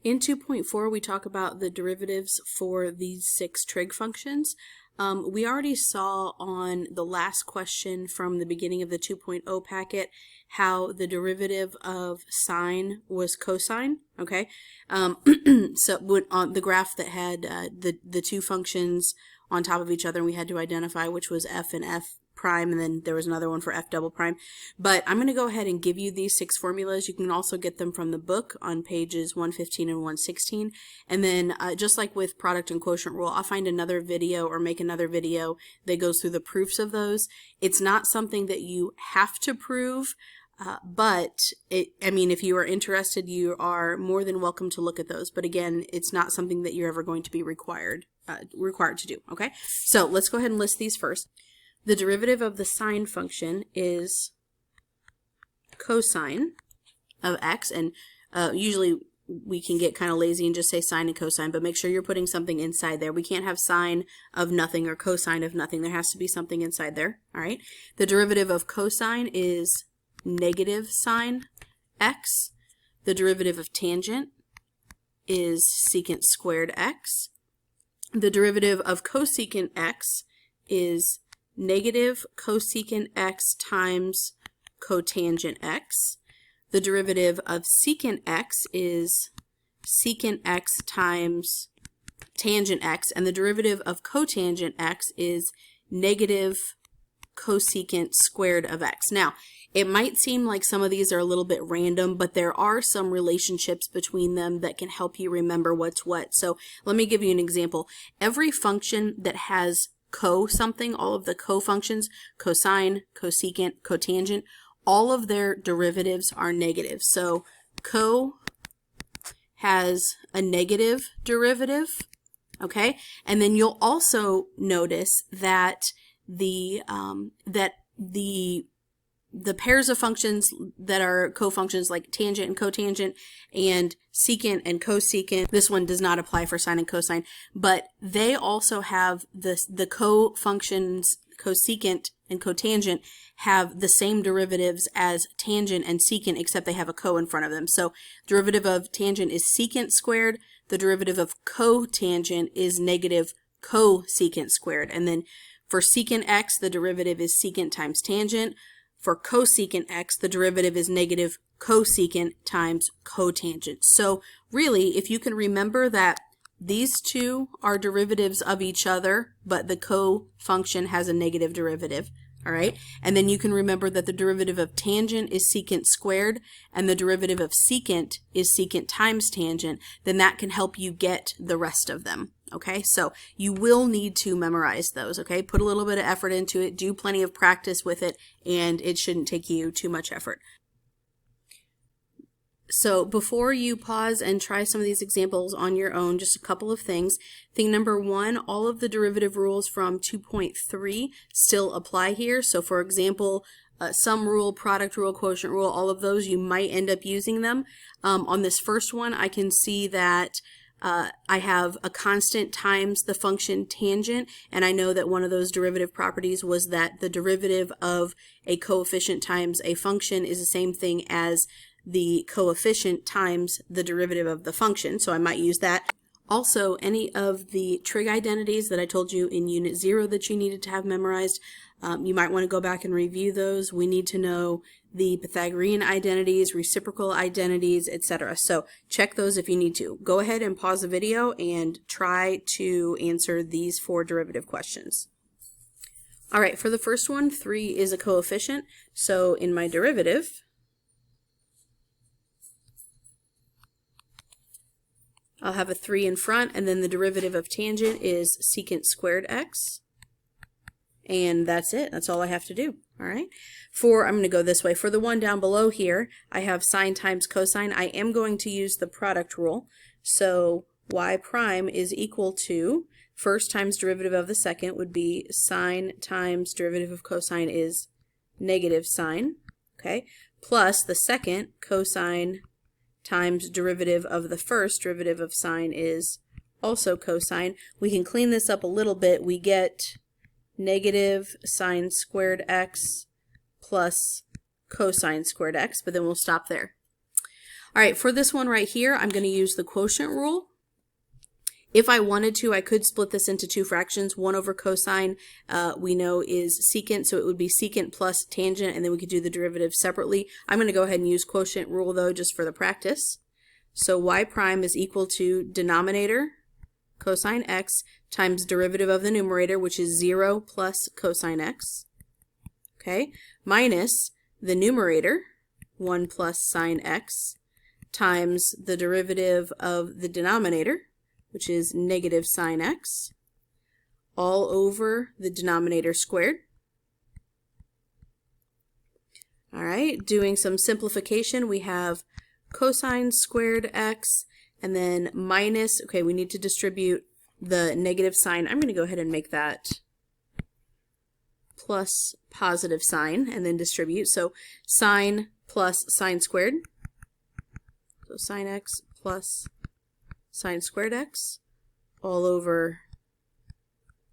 In 2.4, we talk about the derivatives for these 6 trig functions. We already saw on the last question from the beginning of the 2.0 packet how the derivative of sine was cosine, okay? So on the graph that had the 2 functions on top of each other, and we had to identify which was f and f prime, and then there was another one for f double prime. But I'm going to go ahead and give you these 6 formulas. You can also get them from the book on pages 115 and 116. And then just like with product and quotient rule, I'll find another video or make another video that goes through the proofs of those. It's not something that you have to prove, but I mean, if you are interested, you are more than welcome to look at those. But again, it's not something that you're ever going to be required to do, okay? So let's go ahead and list these first. The derivative of the sine function is cosine of x, and usually we can get kind of lazy and just say sine and cosine, but make sure you're putting something inside there. We can't have sine of nothing or cosine of nothing. There has to be something inside there, all right? The derivative of cosine is negative sine x. The derivative of tangent is secant squared x. The derivative of cosecant x is negative cosecant x times cotangent x. The derivative of secant x is secant x times tangent x, and the derivative of cotangent x is negative cosecant squared of x. Now, it might seem like some of these are a little bit random, but there are some relationships between them that can help you remember what's what. So let me give you an example. Every function that has something, all of the co-functions, cosine, cosecant, cotangent, all of their derivatives are negative. So co has a negative derivative, okay? And then you'll also notice that the pairs of functions that are co-functions like tangent and cotangent and secant and cosecant, this one does not apply for sine and cosine, but they also have the co-functions cosecant and cotangent have the same derivatives as tangent and secant, except they have a co in front of them. So derivative of tangent is secant squared, the derivative of cotangent is negative cosecant squared, and then for secant x, the derivative is secant times tangent. For cosecant x, the derivative is negative cosecant times cotangent. So really, if you can remember that these two are derivatives of each other, but the co-function has a negative derivative, all right? And then you can remember that the derivative of tangent is secant squared, and the derivative of secant is secant times tangent, then that can help you get the rest of them. Okay, so you will need to memorize those, okay? Put a little bit of effort into it, do plenty of practice with it, and it shouldn't take you too much effort. So before you pause and try some of these examples on your own, just a couple of things. Thing number 1, all of the derivative rules from 2.3 still apply here. So for example, sum rule, product rule, quotient rule, all of those, you might end up using them. On this first one, I can see that I have a constant times the function tangent, and I know that one of those derivative properties was that the derivative of a coefficient times a function is the same thing as the coefficient times the derivative of the function, so I might use that. Also, any of the trig identities that I told you in Unit 0 that you needed to have memorized, you might want to go back and review those. We need to know the Pythagorean identities, reciprocal identities, etc. So check those if you need to. Go ahead and pause the video and try to answer these 4 derivative questions. All right, for the first one, 3 is a coefficient. So in my derivative, I'll have a 3 in front, and then the derivative of tangent is secant squared x. And that's it. That's all I have to do. All right. I'm going to go this way. For the one down below here, I have sine times cosine. I am going to use the product rule. So y prime is equal to first times derivative of the second would be sine times derivative of cosine is negative sine. Okay. Plus the second cosine times derivative of the first derivative of sine is also cosine. We can clean this up a little bit. We get negative sine squared x plus cosine squared x, but then we'll stop there. All right, for this one right here, I'm going to use the quotient rule. If I wanted to, I could split this into two fractions. 1 over cosine we know is secant, so it would be secant plus tangent, and then we could do the derivative separately. I'm going to go ahead and use quotient rule, though, just for the practice. So y prime is equal to denominator, cosine x, times derivative of the numerator, which is 0 plus cosine x, okay, minus the numerator, 1 plus sine x, times the derivative of the denominator, which is negative sine x, all over the denominator squared. All right, doing some simplification, we have cosine squared x, and then minus, okay, we need to distribute the negative sign. I'm going to go ahead and make that plus positive sign, and then distribute. So sine plus sine squared, so sine x plus sine squared x, all over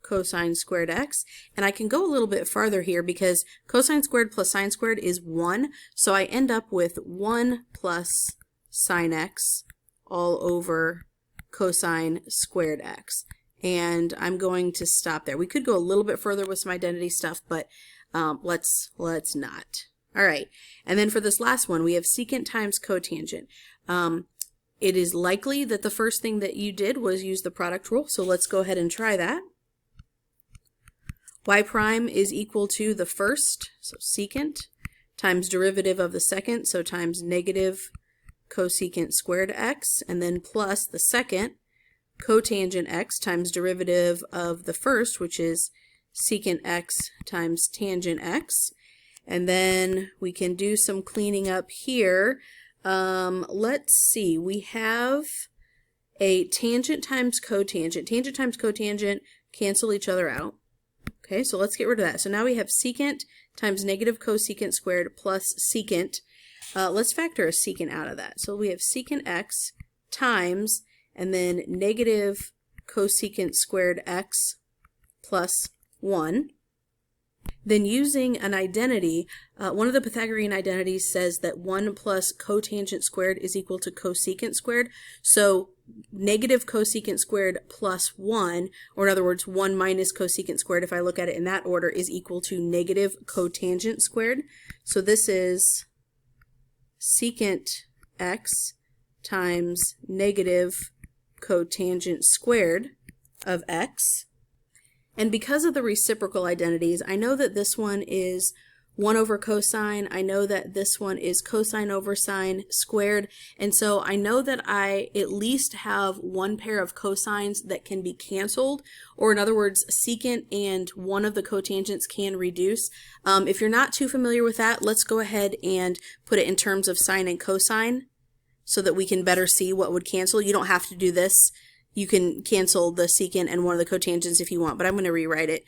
cosine squared x. And I can go a little bit farther here because cosine squared plus sine squared is 1, so I end up with 1 plus sine x all over cosine squared x. And I'm going to stop there. We could go a little bit further with some identity stuff, but let's not. All right, and then for this last one, we have secant times cotangent. It is likely that the first thing that you did was use the product rule, so let's go ahead and try that. Y prime is equal to the first, so secant, times derivative of the second, so times negative cosecant squared x, and then plus the second, cotangent x, times derivative of the first, which is secant x times tangent x. And then we can do some cleaning up here. Let's see, we have a tangent times cotangent. Tangent times cotangent cancel each other out. Okay, so let's get rid of that. So now we have secant times negative cosecant squared plus secant. Let's factor a secant out of that. So we have secant x times, and then negative cosecant squared x plus 1. Then using an identity, one of the Pythagorean identities says that 1 plus cotangent squared is equal to cosecant squared. So negative cosecant squared plus 1, or in other words, 1 minus cosecant squared, if I look at it in that order, is equal to negative cotangent squared. So this is secant x times negative cotangent squared of x. And because of the reciprocal identities, I know that this one is 1 over cosine. I know that this one is cosine over sine squared. And so I know that I at least have one pair of cosines that can be canceled, or in other words, secant and one of the cotangents can reduce. If you're not too familiar with that, let's go ahead and put it in terms of sine and cosine so that we can better see what would cancel. You don't have to do this. You can cancel the secant and one of the cotangents if you want, but I'm going to rewrite it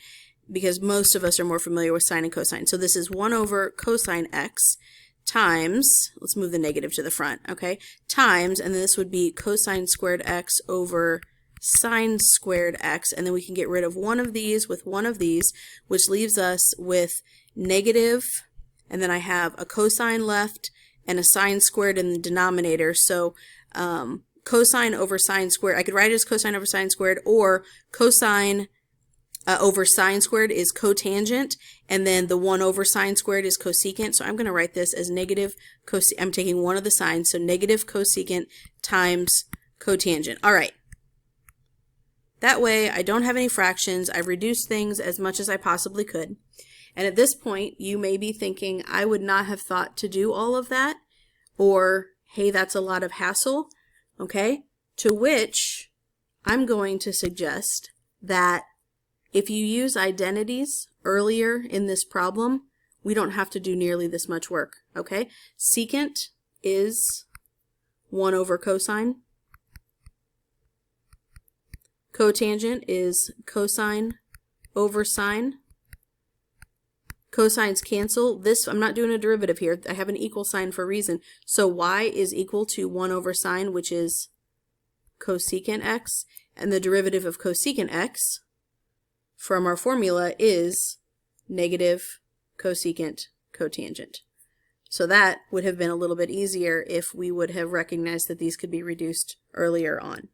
because most of us are more familiar with sine and cosine. So this is 1 over cosine x times, let's move the negative to the front, okay, times, and then this would be cosine squared x over sine squared x, and then we can get rid of one of these with one of these, which leaves us with negative, and then I have a cosine left and a sine squared in the denominator. So cosine over sine squared, I could write it as cosine over sine squared, or cosine over sine squared is cotangent, and then the 1 over sine squared is cosecant. So I'm going to write this as negative I'm taking one of the signs, so negative cosecant times cotangent. All right. That way I don't have any fractions. I've reduced things as much as I possibly could. And at this point, you may be thinking, I would not have thought to do all of that, or, hey, that's a lot of hassle. Okay, to which I'm going to suggest that if you use identities earlier in this problem, we don't have to do nearly this much work, okay? Secant is 1 over cosine. Cotangent is cosine over sine. Cosines cancel. This, I'm not doing a derivative here. I have an equal sign for a reason. So y is equal to 1 over sine, which is cosecant x. And the derivative of cosecant x from our formula is negative cosecant cotangent. So that would have been a little bit easier if we would have recognized that these could be reduced earlier on.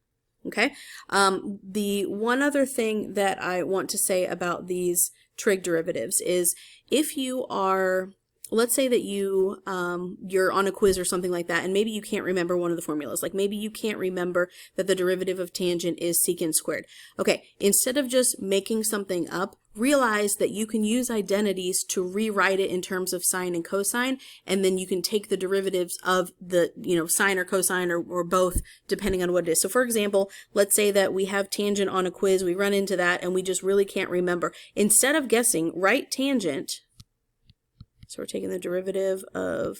Okay. The one other thing that I want to say about these trig derivatives is if you are, let's say that you're on a quiz or something like that, and maybe you can't remember one of the formulas. Like maybe you can't remember that the derivative of tangent is secant squared. Okay, instead of just making something up, realize that you can use identities to rewrite it in terms of sine and cosine, and then you can take the derivatives of the, sine or cosine or both, depending on what it is. So for example, let's say that we have tangent on a quiz, we run into that, and we just really can't remember. Instead of guessing, write tangent. So we're taking the derivative of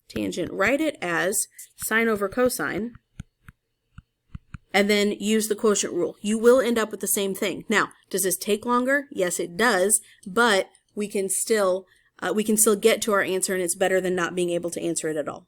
tangent, write it as sine over cosine, and then use the quotient rule. You will end up with the same thing. Now, does this take longer? Yes, it does, but we can still get to our answer, and it's better than not being able to answer it at all.